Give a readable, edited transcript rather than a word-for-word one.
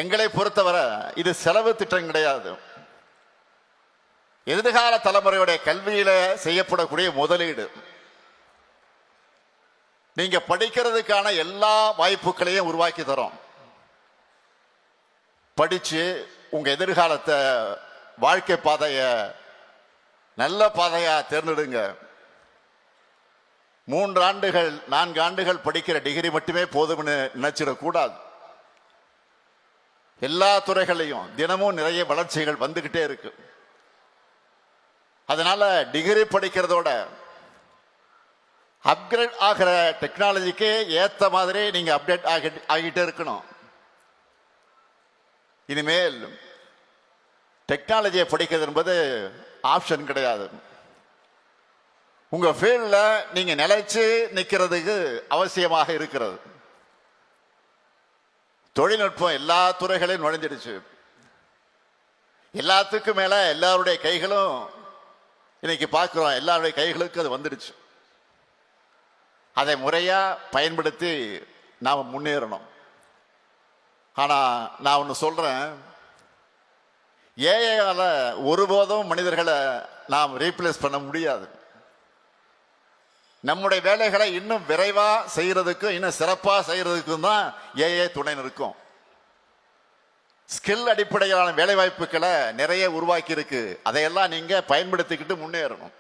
எங்களை பொறுத்தவரை இது செலவு திட்டம் கிடையாது. எதிர்கால தலைமுறையுடைய கல்வியில செய்யப்படக்கூடிய முதலீடு. நீங்க படிக்கிறதுக்கான எல்லா வாய்ப்புகளையும் உருவாக்கி தரோம். படிச்சு உங்க எதிர்காலத்தை, வாழ்க்கை பாதைய நல்ல பாதையா தேர்ந்தெடுங்க. 3 ஆண்டுகள் 4 ஆண்டுகள் படிக்கிற டிகிரி மட்டுமே போதும்னு நினைச்சிடக்கூடாது. எல்லா துறைகளையும் தினமும் நிறைய வளர்ச்சிகள் வந்துகிட்டே இருக்கு. அதனால டிகிரி படிக்கிறதோட அப்கிரேட் ஆகிற டெக்னாலஜிக்கு ஏத்த மாதிரி நீங்க அப்டேட் ஆகிட்டே இருக்கணும். இனிமேல் டெக்னாலஜியை படிக்கிறது என்பது ஆப்ஷன் கிடையாது. உங்க ஃபீல்ட்ல நீங்க நிலைச்சு நிக்கிறதுக்கு அவசியமாக இருக்கிறது. தொழில்நுட்பம் எல்லா துறைகளையும் நுழைஞ்சிடுச்சு. எல்லாத்துக்கும் மேல எல்லாருடைய கைகளும் இன்னைக்கு பார்க்கிறோம், எல்லாருடைய கைகளுக்கும் அது வந்துடுச்சு. அதை முறையா பயன்படுத்தி நாம் முன்னேறணும். ஆனா நான் ஒன்று சொல்றேன், ஏஐயால ஒருபோதும் மனிதர்களை நாம் ரீப்ளேஸ் பண்ண முடியாது. நம்முடைய வேலைகளை இன்னும் விரைவா செய்யறதுக்கும் இன்னும் சிறப்பா செய்யறதுக்கும் தான் ஏஐ துணை நிற்கும். ஸ்கில் அடிப்படையிலான வேலை வாய்ப்புகளை நிறைய உருவாக்கி இருக்கு. அதையெல்லாம் நீங்க பயன்படுத்திக்கிட்டு முன்னேறணும்.